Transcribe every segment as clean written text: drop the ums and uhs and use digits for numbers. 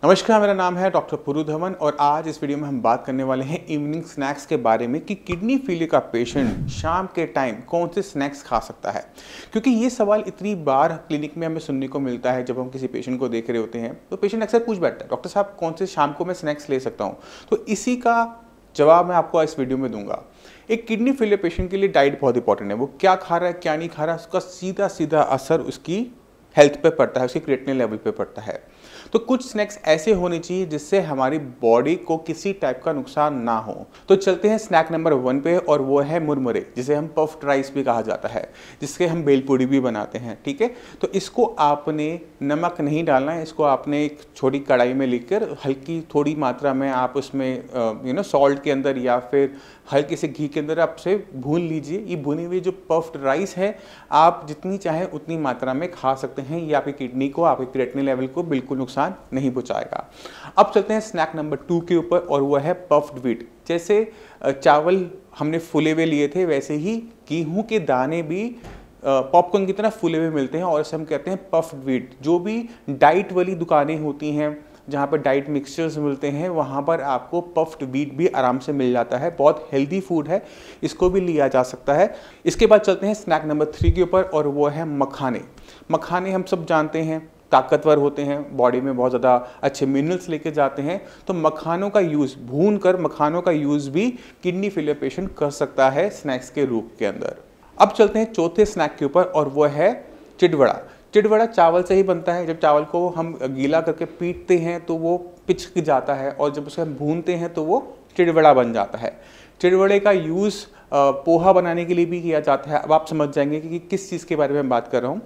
नमस्कार, मेरा नाम है डॉक्टर पुरु धवन और आज इस वीडियो में हम बात करने वाले हैं इवनिंग स्नैक्स के बारे में कि किडनी फेलियर का पेशेंट शाम के टाइम कौन से स्नैक्स खा सकता है। क्योंकि ये सवाल इतनी बार क्लिनिक में हमें सुनने को मिलता है। जब हम किसी पेशेंट को देख रहे होते हैं तो पेशेंट अक्सर पूछ बैठता है, डॉक्टर साहब कौन से शाम को मैं स्नैक्स ले सकता हूँ। तो इसी का जवाब मैं आपको इस वीडियो में दूंगा। एक किडनी फेलियर पेशेंट के लिए डाइट बहुत इंपॉर्टेंट है। वो क्या खा रहा है क्या नहीं खा रहा है, उसका सीधा सीधा असर उसकी हेल्थ पे पड़ता है, उसके क्रिएटिनिन लेवल पे पड़ता है। तो कुछ स्नैक्स ऐसे होने चाहिए जिससे हमारी बॉडी को किसी टाइप का नुकसान ना हो। तो चलते हैं स्नैक नंबर 1 पे और वो है मुरमुरे, जिसे हम पफ्ड राइस भी कहा जाता है, जिसके हम बेलपूड़ी भी बनाते हैं। ठीक है, तो इसको आपने नमक नहीं डालना है। इसको आपने एक छोटी कढ़ाई में लेकर हल्की थोड़ी मात्रा में आप उसमें सॉल्ट के अंदर या फिर हल्के से घी के अंदर आप उसे भून लीजिए। ये भुनी हुई जो पफ्ड राइस है आप जितनी चाहें उतनी मात्रा में खा सकते हैं। ये आपकी किडनी को, आपके क्रिएटिनिन लेवल को बिल्कुल नुकसान नहीं पहुंचाएगा। अब चलते हैं स्नैक नंबर 2 के ऊपर और वह है पफ्ड व्हीट। जैसे चावल हमने फूले हुए लिए थे, वैसे ही गेहूं के दाने भी पॉपकॉर्न की तरह फूले हुए मिलते हैं और इसे हम कहते हैं पफ्ड व्हीट। जो भी डाइट वाली दुकानें होती हैं जहाँ पर डाइट मिक्सचर्स मिलते हैं वहाँ पर आपको पफ्ड व्हीट भी आराम से मिल जाता है। बहुत हेल्दी फूड है, इसको भी लिया जा सकता है। इसके बाद चलते हैं स्नैक नंबर 3 के ऊपर और वो है मखाने। मखाने हम सब जानते हैं ताकतवर होते हैं, बॉडी में बहुत ज़्यादा अच्छे मिनरल्स लेके जाते हैं। तो मखानों का यूज़, भून कर मखानों का यूज़ भी किडनी फेलियर पेशेंट कर सकता है स्नैक्स के रूप के अंदर। अब चलते हैं चौथे स्नैक के ऊपर और वो है चिड़वड़ा। चिड़वड़ा चावल से ही बनता है। जब चावल को हम गीला करके पीटते हैं तो वो पिचक जाता है और जब उसे हम भूनते हैं तो वो चिड़वड़ा बन जाता है। चिड़वड़े का यूज़ पोहा बनाने के लिए भी किया जाता है। अब आप समझ जाएंगे कि किस चीज़ के बारे में बात कर रहा हूँ।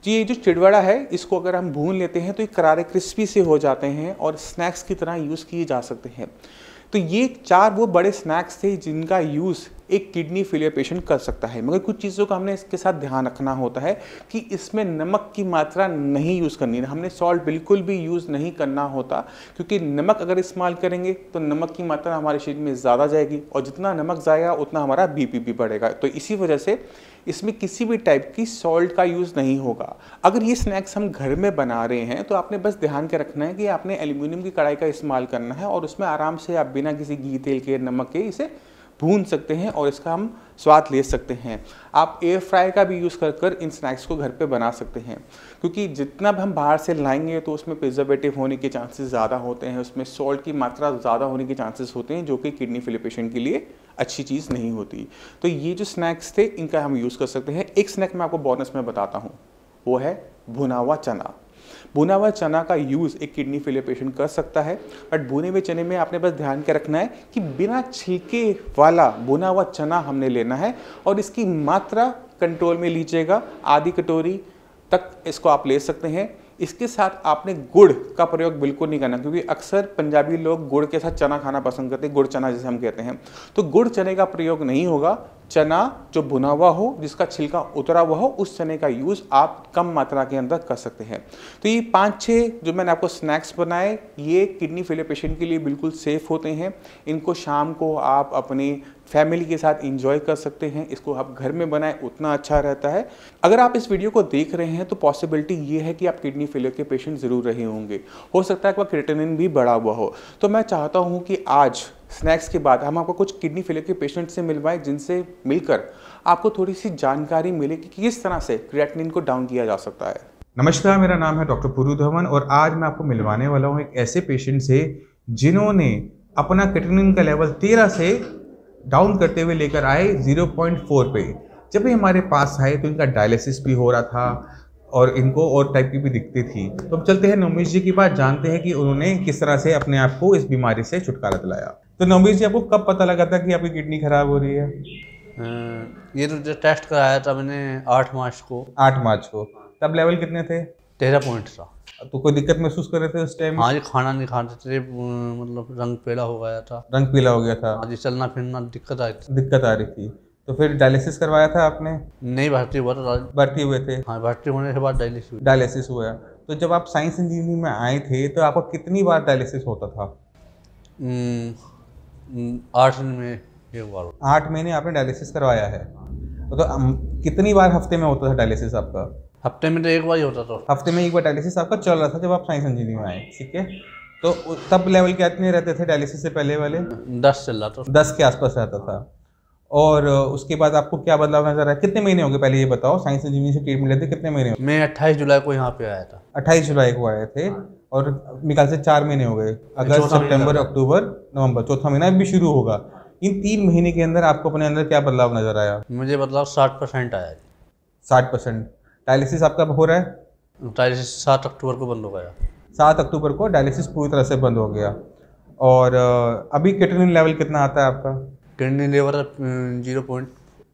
जी, ये जो चिड़वड़ा है इसको अगर हम भून लेते हैं तो ये करारे क्रिस्पी से हो जाते हैं और स्नैक्स की तरह यूज़ किए जा सकते हैं। तो ये 4 वो बड़े स्नैक्स थे जिनका यूज़ एक किडनी फेलियर पेशेंट कर सकता है। मगर कुछ चीज़ों का हमने इसके साथ ध्यान रखना होता है कि इसमें नमक की मात्रा नहीं यूज़ करनी है। हमने सॉल्ट बिल्कुल भी यूज़ नहीं करना होता, क्योंकि नमक अगर इस्तेमाल करेंगे तो नमक की मात्रा हमारे शरीर में ज़्यादा जाएगी और जितना नमक जाएगा उतना हमारा बीपी भी बढ़ेगा। तो इसी वजह से इसमें किसी भी टाइप की सॉल्ट का यूज़ नहीं होगा। अगर ये स्नैक्स हम घर में बना रहे हैं तो आपने बस ध्यान के रखना है कि आपने एल्यूमिनियम की कढ़ाई का इस्तेमाल करना है और उसमें आराम से आप बिना किसी घी, तेल के, नमक के इसे भून सकते हैं और इसका हम स्वाद ले सकते हैं। आप एयर फ्राई का भी यूज़ कर इन स्नैक्स को घर पे बना सकते हैं, क्योंकि जितना भी हम बाहर से लाएंगे तो उसमें प्रिजर्वेटिव होने के चांसेस ज़्यादा होते हैं, उसमें सॉल्ट की मात्रा ज़्यादा होने के चांसेस होते हैं, जो कि किडनी फेलियर पेशेंट के लिए अच्छी चीज़ नहीं होती। तो ये जो स्नैक्स थे इनका हम यूज़ कर सकते हैं। एक स्नैक मैं आपको बोनस में बताता हूँ, वो है भुना हुआ चना। भुना हुआ चना का यूज़ एक किडनी फेलियर पेशेंट कर सकता है। बट भुने हुए चने में आपने बस ध्यान के रखना है कि बिना छिलके वाला भुना हुआ चना हमने लेना है और इसकी मात्रा कंट्रोल में लीजिएगा। आधी कटोरी तक इसको आप ले सकते हैं। इसके साथ आपने गुड़ का प्रयोग बिल्कुल नहीं करना, क्योंकि अक्सर पंजाबी लोग गुड़ के साथ चना खाना पसंद करते हैं, गुड़ चना जिसे हम कहते हैं। तो गुड़ चने का प्रयोग नहीं होगा। चना जो भुना हुआ हो, जिसका छिलका उतरा हुआ हो, उस चने का यूज़ आप कम मात्रा के अंदर कर सकते हैं। तो ये 5-6 जो मैंने आपको स्नैक्स बनाए, ये किडनी फेलियर पेशेंट के लिए बिल्कुल सेफ़ होते हैं। इनको शाम को आप अपनी फैमिली के साथ एंजॉय कर सकते हैं। इसको आप घर में बनाएं उतना अच्छा रहता है। अगर आप इस वीडियो को देख रहे हैं तो पॉसिबिलिटी ये है कि आप किडनी फेलियर के पेशेंट ज़रूर रहे होंगे। हो सकता है कि क्रिएटिनिन भी बढ़ा हुआ हो। तो मैं चाहता हूँ कि आज स्नैक्स के बाद हम आपको कुछ किडनी फेलियर के पेशेंट से मिलवाएं, जिनसे मिलकर आपको थोड़ी सी जानकारी मिले कि किस तरह से क्रिएटिनिन को डाउन किया जा सकता है। नमस्कार, मेरा नाम है डॉक्टर पुरु धवन और आज मैं आपको मिलवाने वाला हूँ एक ऐसे पेशेंट से जिन्होंने अपना क्रिएटिनिन का लेवल 13 से डाउन करते हुए लेकर आए 0.4 पे। जब ये हमारे पास आए तो इनका डायलिसिस भी हो रहा था और इनको और टाइप की भी दिक्कतें थी। तो अब चलते हैं नवमीश जी की बात, जानते हैं कि उन्होंने किस तरह से अपने आप को इस बीमारी से छुटकारा दिलाया। तो नवमीश जी, आपको कब पता लगा था कि आपकी किडनी खराब हो रही है? ये तो जो टेस्ट कराया था मैंने 8 मार्च को। 8 मार्च को। तब लेवल कितने थे? 13 पॉइंट था। तो कोई दिक्कत महसूस कर रहे थे उस टाइम? हाँ जी, खाना नहीं खाते थे, मतलब रंग पीला हो गया था। रंग पीला हो गया था? हाँ जी, चलना फिरना दिक्कत आई थी। दिक्कत आ रही थी। तो फिर डायलिसिस करवाया था आपने? नहीं, भर्ती हुआ था। भर्ती हुए थे? हाँ, भर्ती होने के बाद डायलिसिस हुआ। तो जब आप साइंस इंजीनियरिंग में आए थे तो आपका कितनी बार डायलिसिस होता था? 8 दिन में एक बार। 8 महीने आपने डायलिसिस करवाया है। तो कितनी बार हफ्ते में होता था डायलिसिस आपका? हफ्ते में तो एक बार ही होता था। हफ्ते में एक बार डायलिसिस आपका चल रहा था जब आप साइंस इंजीनियरिंग में आए, ठीक है। तो तब लेवल कितने रहते थे डायलिसिस से पहले वाले? 10 चल रहा था। 10 के आसपास रहता था। और उसके बाद आपको क्या बदलाव नजर आया? कितने महीने हो गए पहले ये बताओ, साइंस इंजीनियरिंग से ट्रीटमेंट लेते कितने महीने? मैं 28 जुलाई को यहाँ पे आया था। 28 जुलाई को आए थे और निकाल से 4 महीने हो गए, अगस्त सितंबर अक्टूबर नवंबर, चौथा महीना भी शुरू होगा। इन 3 महीने के अंदर आपको अपने अंदर क्या बदलाव नजर आया? मुझे बदलाव 60% आया। 60%। डायलिसिस आपका हो रहा है? डायलिसिस 7 अक्टूबर को बंद हो गया। 7 अक्टूबर को डायलिसिस पूरी तरह से बंद हो गया। और अभी क्रिएटिनिन लेवल कितना आता है आपका? Kidney level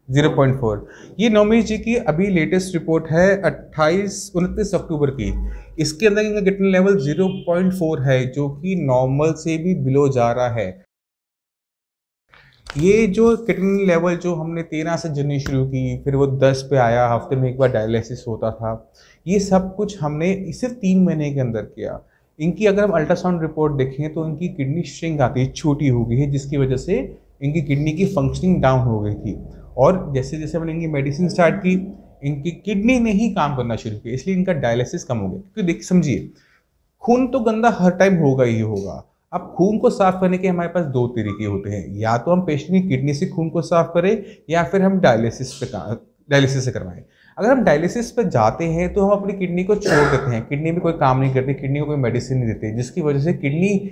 0.4। ये नवमीत जी की अभी लेटेस्ट रिपोर्ट है 29 अक्टूबर की। इसके अंदर इनका क्रिएटिनिन लेवल 0.4 है, जो कि नॉर्मल से भी बिलो जा रहा है। ये जो क्रिएटिनिन लेवल जो हमने 13 से गिननी शुरू की, फिर वो 10 पे आया, हफ्ते में एक बार डायलिसिस होता था, ये सब कुछ हमने सिर्फ 3 महीने के अंदर किया। इनकी अगर हम अल्ट्रासाउंड रिपोर्ट देखें तो इनकी किडनी श्रिंक आती है, छोटी हो गई है, जिसकी वजह से इनकी किडनी की फंक्शनिंग डाउन हो गई थी। और जैसे जैसे हमने इनकी मेडिसिन स्टार्ट की, इनकी किडनी ने ही काम करना शुरू किया, इसलिए इनका डायलिसिस कम हो गया। क्योंकि देखिए समझिए, खून तो गंदा हर टाइम होगा ही होगा। अब खून को साफ करने के हमारे पास 2 तरीके होते हैं, या तो हम पेशेंट की किडनी से खून को साफ करें या फिर हम डायलिसिस से करवाएं। अगर हम डायलिसिस पे जाते हैं तो हम अपनी किडनी को छोड़ देते हैं, किडनी में कोई काम नहीं करती, किडनी को कोई मेडिसिन नहीं देते, जिसकी वजह से किडनी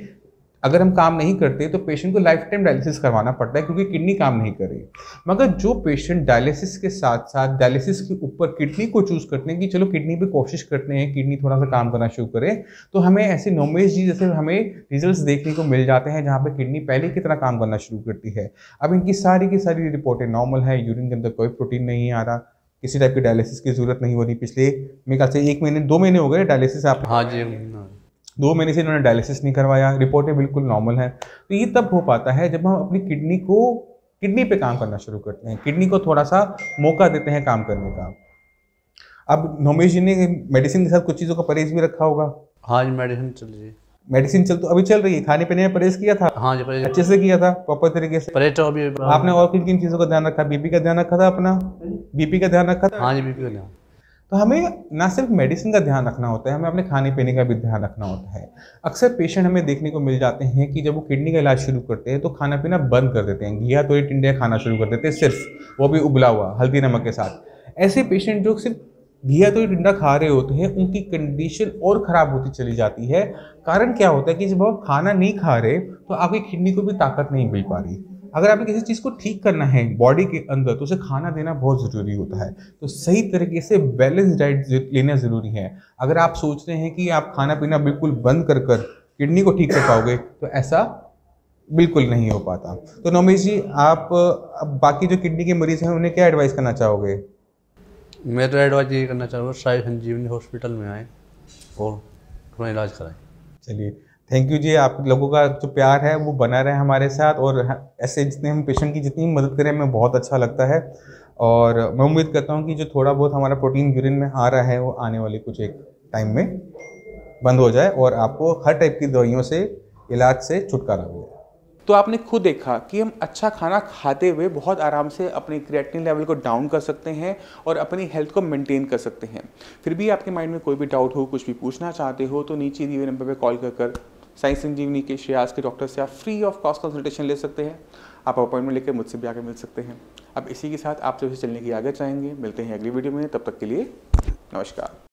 अगर हम काम नहीं करते तो पेशेंट को लाइफ टाइम डायलिसिस करवाना पड़ता है, क्योंकि किडनी काम नहीं करे। मगर जो पेशेंट डायलिसिस के साथ साथ डायलिसिस के ऊपर किडनी को चूज करते हैं कि चलो किडनी पे कोशिश करते हैं, किडनी थोड़ा सा काम करना शुरू करे, तो हमें ऐसे नोमेश जी जैसे हमें रिजल्ट्स देखने को मिल जाते हैं जहाँ पे किडनी पहले की तरह काम करना शुरू करती है। अब इनकी सारी की सारी रिपोर्टें नॉर्मल है, यूरिन के अंदर कोई प्रोटीन नहीं आ रहा, किसी टाइप की डायलिसिस की जरूरत नहीं हो रही। पिछले मेरे ख्याल से 1 महीने 2 महीने हो गए डायलिसिस आप? हाँ जी, 2 महीने से इन्होंने डायलिसिस नहीं करवाया, रिपोर्टें बिल्कुल नॉर्मल हैं। तो ये तब हो पाता है जब हम अपनी किडनी पे काम करना शुरू करते हैं, किडनी को थोड़ा सा मौका देते हैं काम करने का। अब नोमेश जी ने मेडिसिन के साथ कुछ चीज़ों का परहेज भी रखा होगा? हाँ जी, मेडिसिन चल रही है। मेडिसिन तो अभी चल रही है, खाने पीने में परहेज किया था? हाँ जी, परहेज अच्छे से किया था, प्रॉपर तरीके से? परहेज तो अभी आपने और किन किन चीज़ों का ध्यान रखा? बीपी का ध्यान रखा था अपना? बीपी का ध्यान रखा था? हाँ जी, बीपी का ध्यान। तो हमें ना सिर्फ मेडिसिन का ध्यान रखना होता है, हमें अपने खाने पीने का भी ध्यान रखना होता है। अक्सर पेशेंट हमें देखने को मिल जाते हैं कि जब वो किडनी का इलाज शुरू करते हैं तो खाना पीना बंद कर देते हैं, घिया तोरी टिंडे खाना शुरू कर देते हैं, सिर्फ वो भी उबला हुआ हल्दी नमक के साथ। ऐसे पेशेंट जो सिर्फ घिया तोरी टिंडा खा रहे होते हैं, उनकी कंडीशन और ख़राब होती चली जाती है। कारण क्या होता है कि जब आप खाना नहीं खा रहे तो आपकी किडनी को भी ताकत नहीं मिल पा रही। अगर आपने किसी चीज़ को ठीक करना है बॉडी के अंदर तो उसे खाना देना बहुत ज़रूरी होता है। तो सही तरीके से बैलेंस डाइट लेना ज़रूरी है। अगर आप सोच रहे हैं कि आप खाना पीना बिल्कुल बंद कर किडनी को ठीक कर पाओगे तो ऐसा बिल्कुल नहीं हो पाता। तो नोमेश जी, आप अब बाकी जो किडनी के मरीज़ हैं उन्हें क्या एडवाइस करना चाहोगे? मैं तो एडवाइस यही करना चाहूँगा, साई संजीवनी हॉस्पिटल में आए और अपना इलाज कराएं। चलिए, थैंक यू जी। आप लोगों का जो प्यार है वो बना रहे हमारे साथ, और ऐसे जितने हम पेशेंट की जितनी मदद करें हमें बहुत अच्छा लगता है। और मैं उम्मीद करता हूँ कि जो थोड़ा बहुत हमारा प्रोटीन यूरिन में आ रहा है वो आने वाली कुछ एक टाइम में बंद हो जाए और आपको हर टाइप की दवाइयों से इलाज से छुटकारा मिले। तो आपने खुद देखा कि हम अच्छा खाना खाते हुए बहुत आराम से अपने क्रिएटिनिन लेवल को डाउन कर सकते हैं और अपनी हेल्थ को मेंटेन कर सकते हैं। फिर भी आपके माइंड में कोई भी डाउट हो, कुछ भी पूछना चाहते हो, तो नीचे दिए हुए नंबर पर कॉल कर साइंस संजीवनी के श्रेयास के डॉक्टर से आप फ्री ऑफ कॉस्ट कंसल्टेशन ले सकते हैं। आप अपॉइंटमेंट लेकर मुझसे भी आकर मिल सकते हैं। अब इसी के साथ आप जो चलने की आगे चाहेंगे। मिलते हैं अगली वीडियो में, तब तक के लिए नमस्कार।